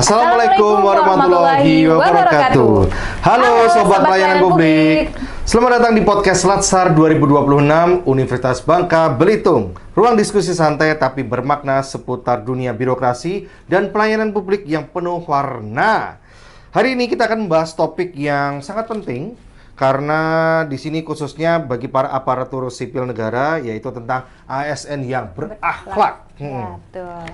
Assalamualaikum warahmatullahi wabarakatuh. Halo Sobat Pelayanan Publik. Selamat datang di podcast Latsar 2026 Universitas Bangka Belitung. Ruang diskusi santai tapi bermakna seputar dunia birokrasi dan pelayanan publik yang penuh warna. Hari ini kita akan membahas topik yang sangat penting karena di sini khususnya bagi para aparatur sipil negara, yaitu tentang ASN yang berakhlak. Ya, betul.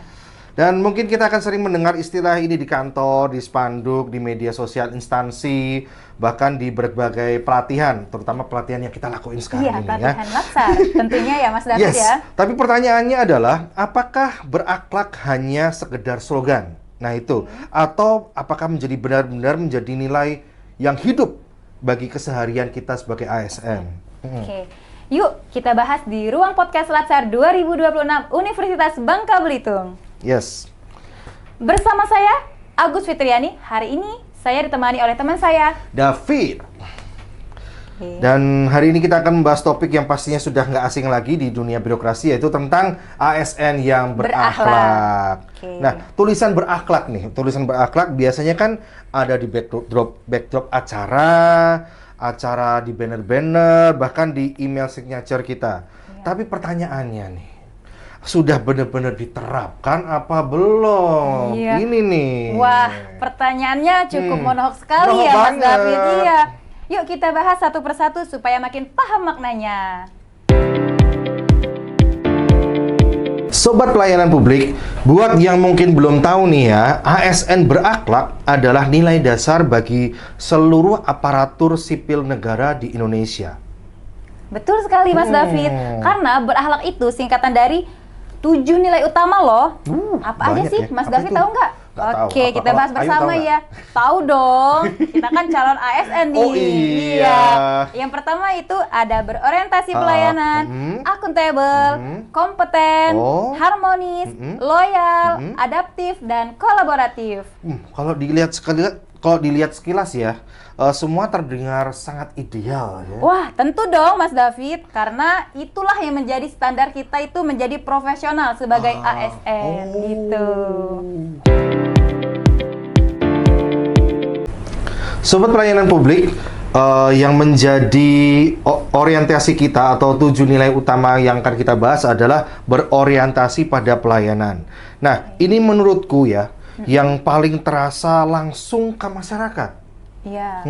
Dan mungkin kita akan sering mendengar istilah ini di kantor, di spanduk, di media sosial instansi, bahkan di berbagai pelatihan, terutama pelatihan yang kita lakuin sekarang ini ya. Iya, pelatihan Latsar tentunya ya Mas David ya. Tapi pertanyaannya adalah, apakah berakhlak hanya sekedar slogan? Nah itu, atau apakah menjadi benar-benar menjadi nilai yang hidup bagi keseharian kita sebagai ASN? Oke. Yuk kita bahas di Ruang Podcast Latsar 2026 Universitas Bangka Belitung. Yes. Bersama saya, Agus Fitriani. Hari ini saya ditemani oleh teman saya, David. Dan hari ini kita akan membahas topik yang pastinya sudah nggak asing lagi di dunia birokrasi, yaitu tentang ASN yang berakhlak. Nah, tulisan berakhlak nih. Tulisan berakhlak biasanya kan ada di backdrop acara di banner-banner, bahkan di email signature kita. Tapi pertanyaannya nih, sudah benar-benar diterapkan apa belum? Iya. Ini nih. Wah, pertanyaannya cukup monohok sekali Monohok ya Mas banget. David. Iya. Yuk kita bahas satu persatu supaya makin paham maknanya. Sobat pelayanan publik, buat yang mungkin belum tahu nih ya, ASN berakhlak adalah nilai dasar bagi seluruh aparatur sipil negara di Indonesia. Betul sekali Mas David. Karena berakhlak itu singkatan dari 7 nilai utama loh. Apa aja banyak sih? ya. Mas Apa David itu? tahu nggak? Nggak tahu. Oke, Apa? kita bahas Ayu bersama tahu nggak? ya. Tahu dong. Kita kan calon ASN nih. Oh, iya. Yang pertama itu ada berorientasi pelayanan, akuntabel, kompeten, harmonis, loyal, adaptif, dan kolaboratif. Kalau dilihat sekilas ya, semua terdengar sangat ideal ya. Wah, tentu dong Mas David, karena itulah yang menjadi standar kita itu menjadi profesional sebagai ASN gitu. Sobat pelayanan publik, yang menjadi orientasi kita atau 7 nilai utama yang akan kita bahas adalah berorientasi pada pelayanan. Nah, ini menurutku ya, yang paling terasa langsung ke masyarakat. Iya,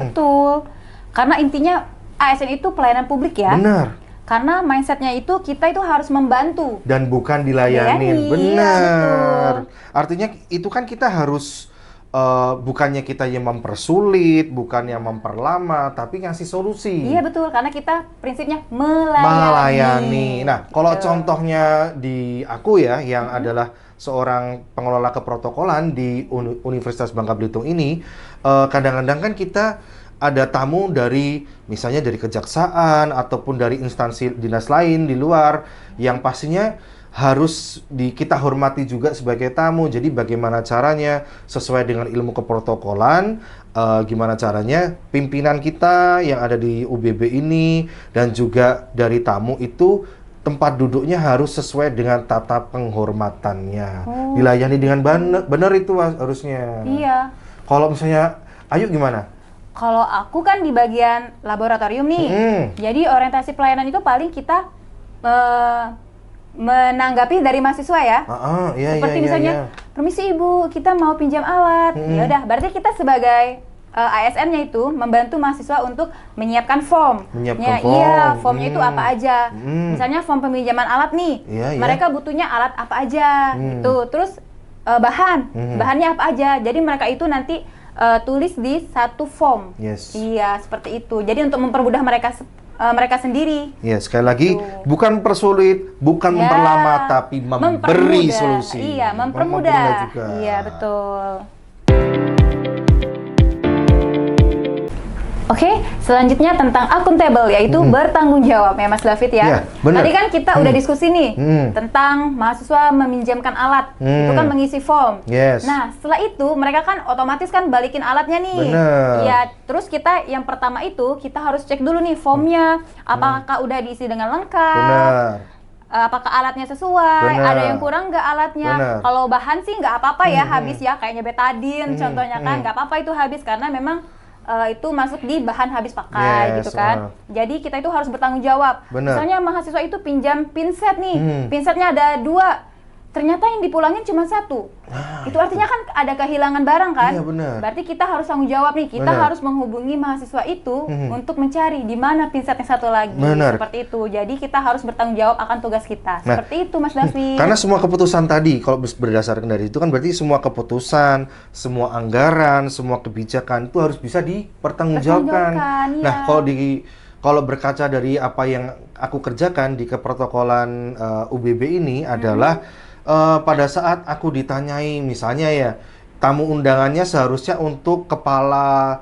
betul. Karena intinya ASN itu pelayanan publik ya. Benar. Karena mindsetnya itu kita itu harus membantu. Dan bukan dilayanin. Dilayani, Benar. iya, betul. Artinya itu kan kita harus bukannya kita yang mempersulit, bukan yang memperlama, tapi ngasih solusi. Iya betul, karena kita prinsipnya melayani. Melayani. Nah, kalau contohnya di aku ya, yang adalah seorang pengelola keprotokolan di Universitas Bangka Belitung ini, kadang-kadang kan kita ada tamu dari, misalnya dari kejaksaan ataupun dari instansi dinas lain di luar, yang pastinya harus kita hormati juga sebagai tamu. Jadi bagaimana caranya sesuai dengan ilmu keprotokolan, gimana caranya pimpinan kita yang ada di UBB ini dan juga dari tamu itu tempat duduknya harus sesuai dengan tata penghormatannya. Dilayani dengan benar itu harusnya. Iya. Kalau misalnya, Ayu gimana? Kalau aku kan di bagian laboratorium nih. Jadi orientasi pelayanan itu paling kita menanggapi dari mahasiswa ya. Seperti misalnya, permisi Ibu, kita mau pinjam alat. Ya udah, berarti kita sebagai ASN-nya itu membantu mahasiswa untuk menyiapkan form. Iya, formnya itu apa aja. Misalnya form peminjaman alat nih. Mereka butuhnya alat apa aja gitu. Terus bahannya apa aja. Jadi mereka itu nanti tulis di satu form. Iya, seperti itu. Jadi untuk mempermudah mereka sendiri. Ya, sekali lagi, bukan persulit, bukan memperlama, tapi memberi solusi. Iya, mempermudah juga. Iya, betul. Oke, selanjutnya tentang akuntabel, yaitu bertanggung jawab ya Mas David ya. Iya, benar. Tadi kan kita udah diskusi nih tentang mahasiswa meminjamkan alat, itu kan mengisi form. Yes. Nah, setelah itu mereka kan otomatis kan balikin alatnya nih. Benar. Ya, terus kita yang pertama itu kita harus cek dulu nih formnya, apakah udah diisi dengan lengkap. Benar. Apakah alatnya sesuai, Benar. ada yang kurang nggak alatnya. Benar. Kalau bahan sih nggak apa-apa ya habis ya, kayaknya betadin contohnya kan, nggak apa-apa itu habis karena memang itu masuk di bahan habis pakai Yes, gitu kan. Jadi kita itu harus bertanggung jawab. Benar. Misalnya mahasiswa itu pinjam pinset nih, pinsetnya ada 2, ternyata yang dipulangin cuma 1. Itu artinya kan ada kehilangan barang kan? Iya, benar. Berarti kita harus tanggung jawab nih, kita Benar. harus menghubungi mahasiswa itu untuk mencari di mana pinset yang 1 lagi. Benar. Seperti itu. Jadi kita harus bertanggung jawab akan tugas kita. Nah, Seperti itu Mas David. Karena semua keputusan tadi, kalau berdasarkan dari itu kan berarti semua keputusan, semua anggaran, semua kebijakan itu harus bisa dipertanggungjawabkan. Pertanggungjawabkan, Nah, iya. kalau berkaca dari apa yang aku kerjakan di keprotokolan UBB ini adalah pada saat aku ditanyai misalnya ya, tamu undangannya seharusnya untuk kepala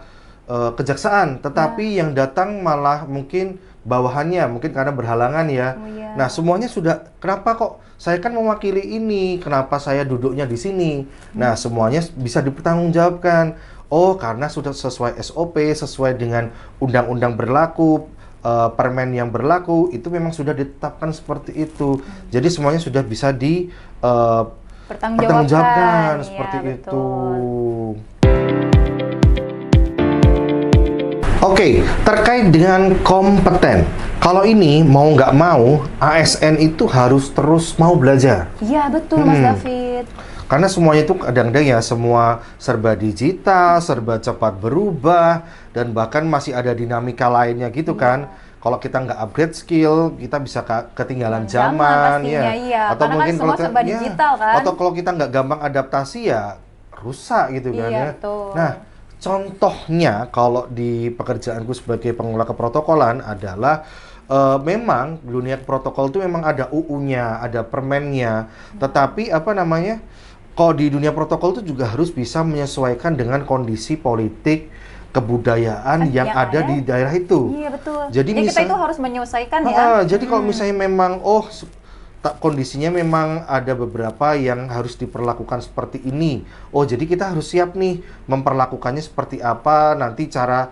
kejaksaan, tetapi yang datang malah mungkin bawahannya, mungkin karena berhalangan ya. Oh, iya. Nah, semuanya sudah, kenapa kok saya kan mewakili ini, kenapa saya duduknya di sini? Nah, semuanya bisa dipertanggungjawabkan. Oh, karena sudah sesuai SOP, sesuai dengan undang-undang berlaku, permen yang berlaku, itu memang sudah ditetapkan seperti itu. Jadi semuanya sudah bisa pertanggungjawabkan Iya, seperti itu. betul. Oke, terkait dengan kompeten. Kalau ini mau nggak mau, ASN itu harus terus mau belajar. Iya, betul Mas David. Karena semuanya itu kadang-kadang ya semua serba digital, serba cepat berubah, dan bahkan masih ada dinamika lainnya gitu kan. Kalau kita nggak upgrade skill, kita bisa ketinggalan zaman pastinya, ya. iya. Atau Karena mungkin kan semua serba digital kan. Atau kalau kita nggak gampang adaptasi ya rusak gitu kan Iya, ya. betul. Nah, contohnya kalau di pekerjaanku sebagai pengelola keprotokolan adalah memang dunia protokol itu memang ada UU-nya, ada permennya. Tetapi apa namanya? Kalau di dunia protokol itu juga harus bisa menyesuaikan dengan kondisi politik, kebudayaan yang ada di daerah itu. Iya, betul. Jadi kita itu harus menyesuaikan ya. Jadi kalau misalnya memang kondisinya memang ada beberapa yang harus diperlakukan seperti ini. Oh, jadi kita harus siap nih memperlakukannya seperti apa nanti cara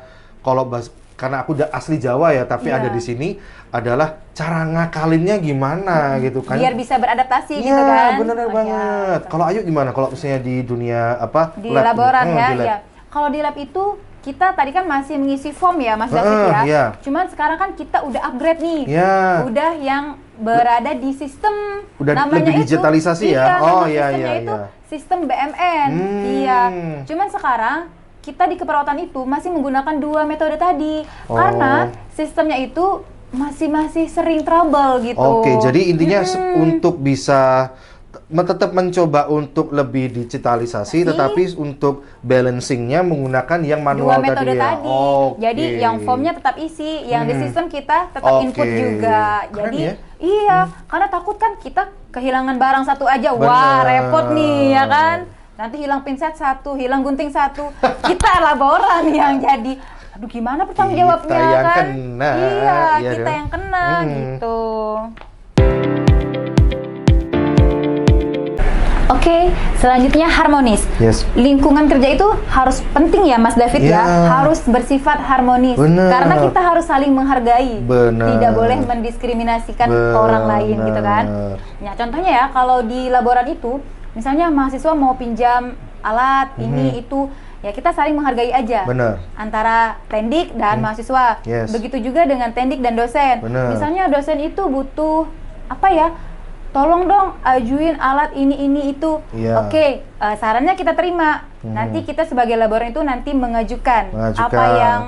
karena aku udah asli Jawa ya, tapi ada di sini adalah cara ngakalinnya gimana gitu kan. Biar bisa beradaptasi Iya, gitu kan. Bener banget. Kalau Ayu gimana? Kalau misalnya di dunia Di laboran ya, di lab. ya. Kalau di lab itu kita tadi kan masih mengisi form ya Mas David ya. Iya. Cuman sekarang kan kita udah upgrade nih. Iya. Udah yang berada di sistem Udah namanya lebih digitalisasi itu, ya? Oh, iya, sistemnya iya, itu iya. sistem BMN. Iya. Cuman sekarang kita di keperawatan itu masih menggunakan 2 metode tadi. Karena sistemnya itu masih sering trouble gitu. Oke, jadi intinya untuk bisa tetap mencoba untuk lebih digitalisasi, tetapi untuk balancingnya menggunakan yang manual 2 metode tadi ya. tadi. Jadi yang formnya tetap isi, yang di sistem kita tetap input juga. Keren Jadi ya? iya, karena takut kan kita kehilangan barang satu aja, wah repot nih ya kan. Nanti hilang pinset 1, hilang gunting 1, kita laboran yang jadi. Aduh, gimana bertanggung jawabnya Kita yang kan? kena, Iya, iya kita kan? yang kena gitu. Oke, selanjutnya harmonis. Yes. Lingkungan kerja itu harus penting ya Mas David ya, harus bersifat harmonis. Bener. Karena kita harus saling menghargai. Bener. Tidak boleh mendiskriminasikan orang lain gitu kan. Nah, contohnya ya kalau di laboran itu, misalnya mahasiswa mau pinjam alat ini itu, ya kita saling menghargai aja. Bener. Antara tendik dan mahasiswa. Yes. Begitu juga dengan tendik dan dosen. Bener. Misalnya dosen itu butuh apa ya? Tolong dong ajuin alat ini itu. Iya. Oke, sarannya kita terima. Nanti kita sebagai laboran itu nanti mengajukan apa yang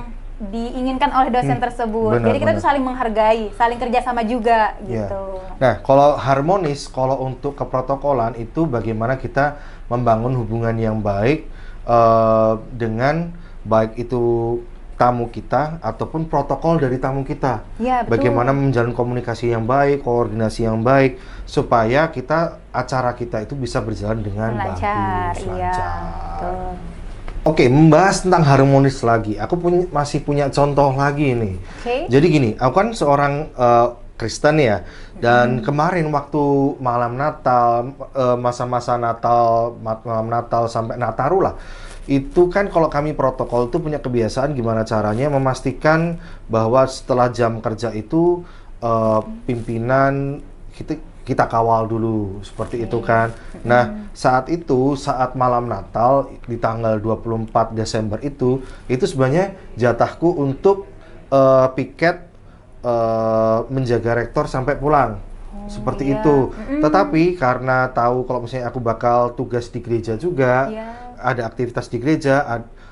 diinginkan oleh dosen tersebut. Benar, Jadi kita benar. tuh saling menghargai, saling kerjasama juga Iya. gitu. Nah, kalau harmonis, kalau untuk keprotokolan itu bagaimana kita membangun hubungan yang baik dengan baik itu tamu kita ataupun protokol dari tamu kita. Iya, betul. Bagaimana menjalin komunikasi yang baik, koordinasi yang baik supaya acara kita itu bisa berjalan dengan Lancar, bagus, iya. lancar. Betul. Oke, membahas tentang harmonis lagi. Aku masih punya contoh lagi nih. Jadi gini, aku kan seorang Kristen ya, dan kemarin waktu malam Natal, masa-masa Natal, malam Natal sampai Nataru lah, itu kan kalau kami protokol itu punya kebiasaan gimana caranya memastikan bahwa setelah jam kerja itu pimpinan kita kawal dulu, seperti itu kan. Nah, saat malam Natal di tanggal 24 Desember itu sebenarnya jatahku untuk piket menjaga rektor sampai pulang. Seperti itu. Tetapi karena tahu kalau misalnya aku bakal tugas di gereja juga, ada aktivitas di gereja,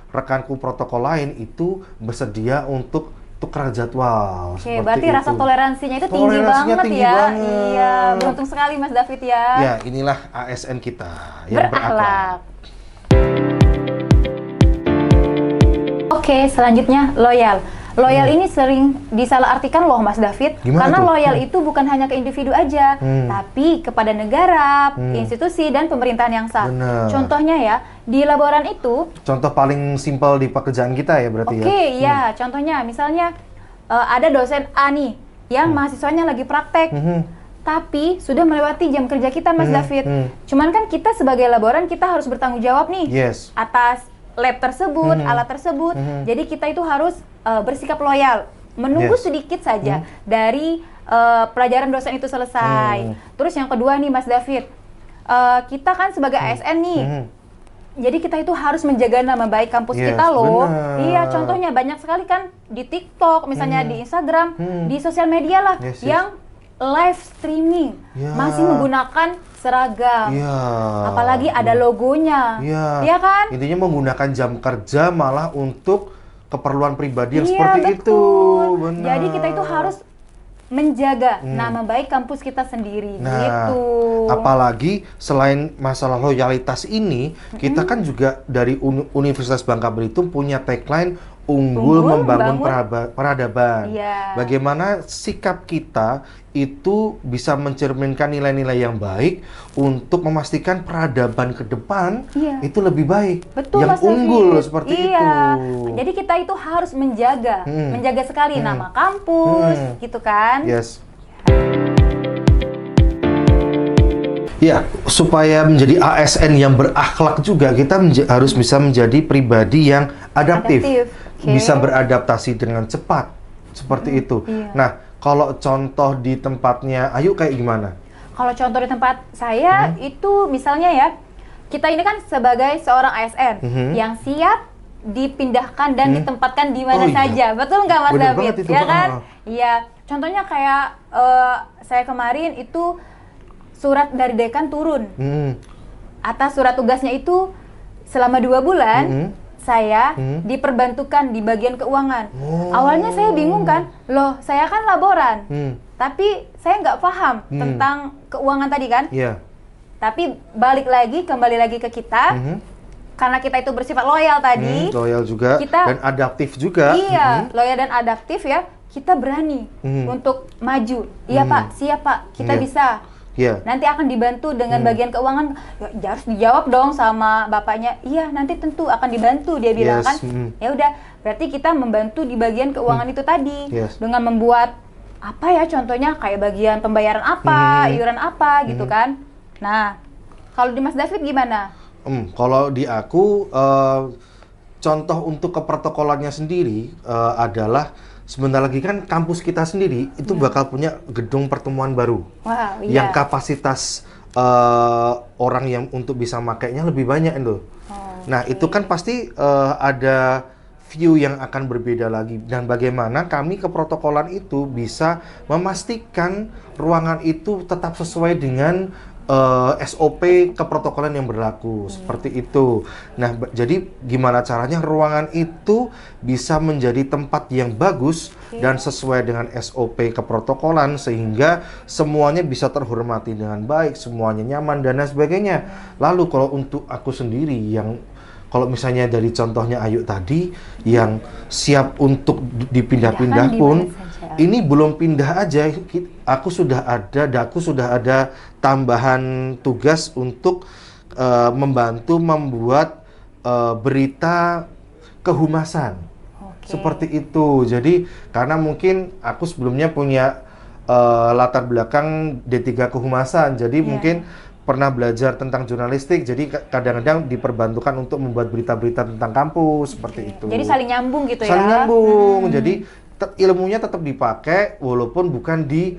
rekanku protokol lain itu bersedia untuk tukar jadwal. Oke, berarti itu. Rasa toleransinya itu tinggi banget ya. Banget. Iya, beruntung sekali Mas David ya. Ya, inilah ASN kita yang berakhlak. Oke, selanjutnya loyal. Loyal ini sering disalahartikan loh Mas David. Gimana karena tuh? Loyal itu bukan hanya ke individu aja, tapi kepada negara, institusi, dan pemerintahan yang sah. Bener. Contohnya ya, di laboran itu. Contoh paling simpel di pekerjaan kita ya berarti ya? Oke, ya. Contohnya misalnya ada dosen A nih, yang mahasiswanya lagi praktek. Tapi sudah melewati jam kerja kita Mas David. Cuman kan kita sebagai laboran, kita harus bertanggung jawab nih atas lab tersebut, alat tersebut. Jadi kita itu harus bersikap loyal, menunggu sedikit saja dari pelajaran dosen itu selesai. Terus yang kedua nih Mas David, kita kan sebagai ASN nih, jadi kita itu harus menjaga nama baik kampus kita loh. Bener. Iya, contohnya banyak sekali kan di TikTok, misalnya di Instagram, di sosial media lah, yang live streaming masih menggunakan seragam, apalagi ada logonya, ya kan? Intinya menggunakan jam kerja malah untuk keperluan pribadi yang seperti betul. itu. Benar. Jadi kita itu harus menjaga nama baik kampus kita sendiri, gitu. Apalagi selain masalah loyalitas ini, kita kan juga dari Universitas Bangka Belitung punya tagline unggul membangun peradaban. Bagaimana sikap kita itu bisa mencerminkan nilai-nilai yang baik untuk memastikan peradaban ke depan itu lebih baik. Betul, yang Mas unggul David. seperti itu. Jadi kita itu harus menjaga sekali nama kampus, gitu kan? Ya, supaya menjadi ASN yang berakhlak juga, kita harus bisa menjadi pribadi yang adaptif. Bisa beradaptasi dengan cepat, seperti itu. Nah, kalau contoh di tempatnya Ayu kayak gimana? Kalau contoh di tempat saya, itu misalnya ya, kita ini kan sebagai seorang ASN yang siap dipindahkan dan ditempatkan di mana saja. Betul nggak Mas David? Ya kan? Iya, contohnya kayak saya kemarin itu surat dari dekan turun. Atas surat tugasnya itu selama 2 bulan saya diperbantukan di bagian keuangan. Awalnya saya bingung kan, loh saya kan laboran, tapi saya nggak paham tentang keuangan tadi kan. Tapi kembali lagi ke kita, karena kita itu bersifat loyal tadi. Loyal juga, dan adaptif juga. Iya, loyal dan adaptif ya, kita berani untuk maju. Iya Pak, siap Pak, kita bisa. Nanti akan dibantu dengan bagian keuangan. Ya, harus dijawab dong sama bapaknya. Iya, nanti tentu akan dibantu, dia bilang kan. Ya udah, berarti kita membantu di bagian keuangan itu tadi dengan membuat apa ya, contohnya kayak bagian pembayaran apa, iuran apa gitu kan. Nah, kalau di Mas David gimana? Kalau di aku contoh untuk keprotokolannya sendiri adalah sebentar lagi kan kampus kita sendiri itu bakal punya gedung pertemuan baru. Yang kapasitas orang yang untuk bisa makainya lebih banyak itu. Nah, itu kan pasti ada view yang akan berbeda lagi, dan bagaimana kami keprotokolan itu bisa memastikan ruangan itu tetap sesuai dengan SOP keprotokolan yang berlaku, seperti itu. Nah, jadi gimana caranya ruangan itu bisa menjadi tempat yang bagus dan sesuai dengan SOP keprotokolan sehingga semuanya bisa terhormati dengan baik, semuanya nyaman dan lain sebagainya. Lalu kalau untuk aku sendiri yang kalau misalnya dari contohnya Ayu tadi yang siap untuk dipindah-pindah pun, ini belum pindah aja, aku sudah ada tambahan tugas untuk membantu membuat berita kehumasan. Seperti itu. Jadi karena mungkin aku sebelumnya punya latar belakang D3 kehumasan. Jadi mungkin pernah belajar tentang jurnalistik. Jadi kadang-kadang diperbantukan untuk membuat berita-berita tentang kampus seperti itu. Jadi saling nyambung gitu saling nyambung. Jadi ilmunya tetap dipakai walaupun bukan di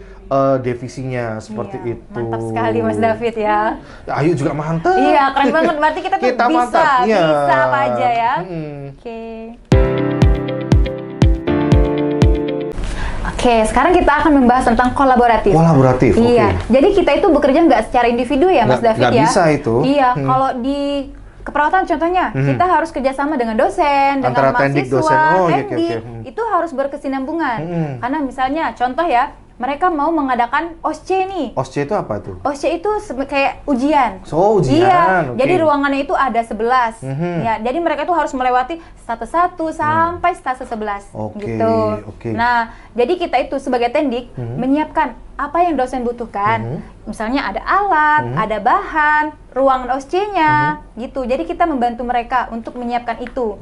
divisinya seperti itu. Mantap sekali Mas David ya. Ayu juga mantap. Iya, keren banget. Berarti kita tuh bisa, mantap. bisa apa aja ya. Oke, sekarang kita akan membahas tentang kolaboratif. Kolaboratif, iya. Jadi kita itu bekerja nggak secara individu ya, Mas David ya? Nggak bisa itu. Iya, kalau di keperawatan contohnya, kita harus kerjasama dengan dosen, antara dengan tendik, mahasiswa, dosen. itu harus berkesinambungan. Karena misalnya, contoh ya, mereka mau mengadakan OSCE nih. OSCE itu apa tuh? OSCE itu kayak ujian. Oh, ujian. Iya, jadi ruangannya itu ada 11. Ya, jadi mereka itu harus melewati stase 1 sampai stase 11 gitu. Nah, jadi kita itu sebagai tendik menyiapkan apa yang dosen butuhkan. Misalnya ada alat, ada bahan, ruangan OSCE-nya gitu. Jadi kita membantu mereka untuk menyiapkan itu.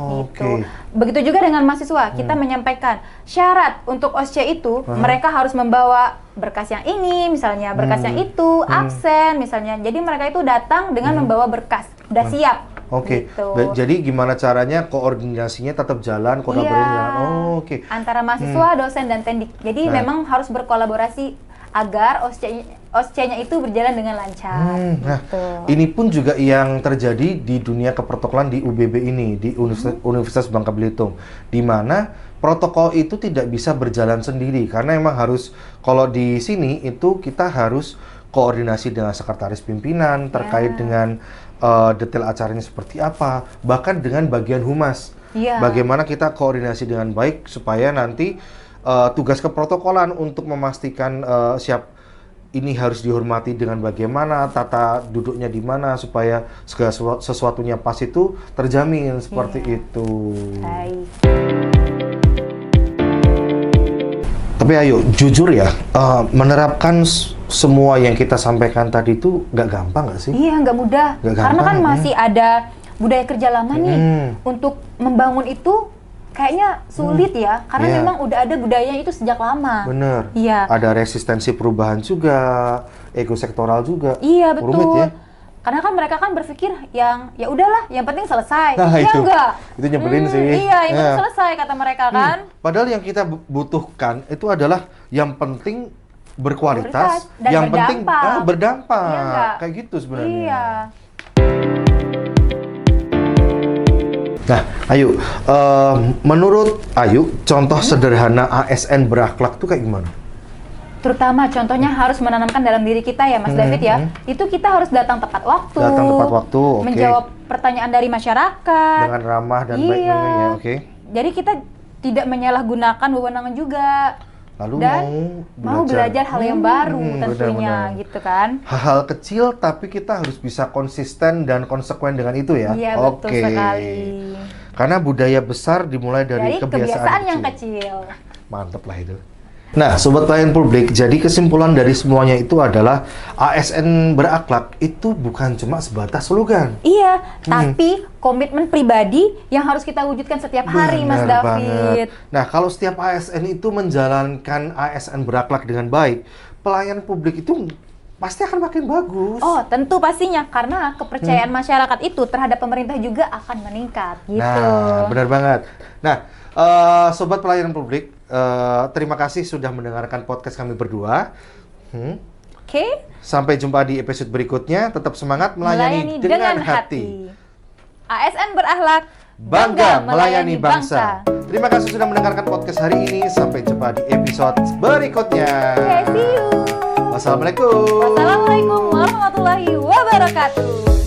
Gitu. Begitu juga dengan mahasiswa, kita menyampaikan syarat untuk OSCE itu mereka harus membawa berkas yang ini, misalnya berkas yang itu, absen misalnya. Jadi mereka itu datang dengan membawa berkas, udah siap. Gitu. Jadi gimana caranya koordinasinya tetap jalan, kolaborasinya antara mahasiswa, dosen, dan tendik. Jadi memang harus berkolaborasi agar OSCE-nya itu berjalan dengan lancar. Ini pun juga yang terjadi di dunia keprotokolan di UBB ini, di Universitas Bangka Belitung, di mana protokol itu tidak bisa berjalan sendiri karena emang harus, kalau di sini itu kita harus koordinasi dengan sekretaris pimpinan terkait dengan detail acaranya seperti apa, bahkan dengan bagian humas. Bagaimana kita koordinasi dengan baik supaya nanti tugas keprotokolan untuk memastikan siap ini harus dihormati dengan bagaimana, tata duduknya di mana supaya segala sesuatunya pas itu terjamin seperti itu. Tapi ayo, jujur ya, menerapkan semua yang kita sampaikan tadi itu nggak gampang nggak sih? Iya, nggak mudah. Karena kan masih ada budaya kerja lama nih. Untuk membangun itu kayaknya sulit ya, karena memang udah ada budayanya itu sejak lama. Bener. Iya. Ada resistensi perubahan juga, ego sektoral juga. Iya, betul. Rumit ya? Karena kan mereka kan berpikir yang ya udahlah, yang penting selesai. Nah, ya itu. enggak? Itu nyebelin sih. Iya, yang penting selesai kata mereka kan. Padahal yang kita butuhkan itu adalah yang penting berkualitas, dan yang berdampak. penting berdampak. Iya, kayak gitu sebenarnya. Iya. Nah, Ayu, menurut Ayu, contoh sederhana ASN berakhlak tuh kayak gimana? Terutama contohnya harus menanamkan dalam diri kita ya Mas David ya. Itu kita harus datang tepat waktu. Datang tepat waktu, menjawab pertanyaan dari masyarakat. Dengan ramah dan baik ya, Jadi kita tidak menyalahgunakan wewenangan juga. Lalu dan mau belajar hal yang baru tentunya benar. Gitu kan. Hal-hal kecil tapi kita harus bisa konsisten dan konsekuen dengan itu ya. Iya, betul sekali. Karena budaya besar dimulai dari kebiasaan yang kecil. Mantep lah itu. Nah, Sobat Pelayan Publik, jadi kesimpulan dari semuanya itu adalah ASN berakhlak itu bukan cuma sebatas slogan. Iya, tapi komitmen pribadi yang harus kita wujudkan setiap hari, Mas David. Nah, kalau setiap ASN itu menjalankan ASN berakhlak dengan baik, pelayan publik itu pasti akan makin bagus. Oh, tentu pastinya, karena kepercayaan masyarakat itu terhadap pemerintah juga akan meningkat, gitu. Nah, benar banget. Nah, Sobat Pelayanan Publik, terima kasih sudah mendengarkan podcast kami berdua. Sampai jumpa di episode berikutnya. Tetap semangat melayani dengan hati. ASN berakhlak, bangga melayani bangsa. Terima kasih sudah mendengarkan podcast hari ini. Sampai jumpa di episode berikutnya. See you. Wassalamualaikum. Wassalamualaikum warahmatullahi wabarakatuh.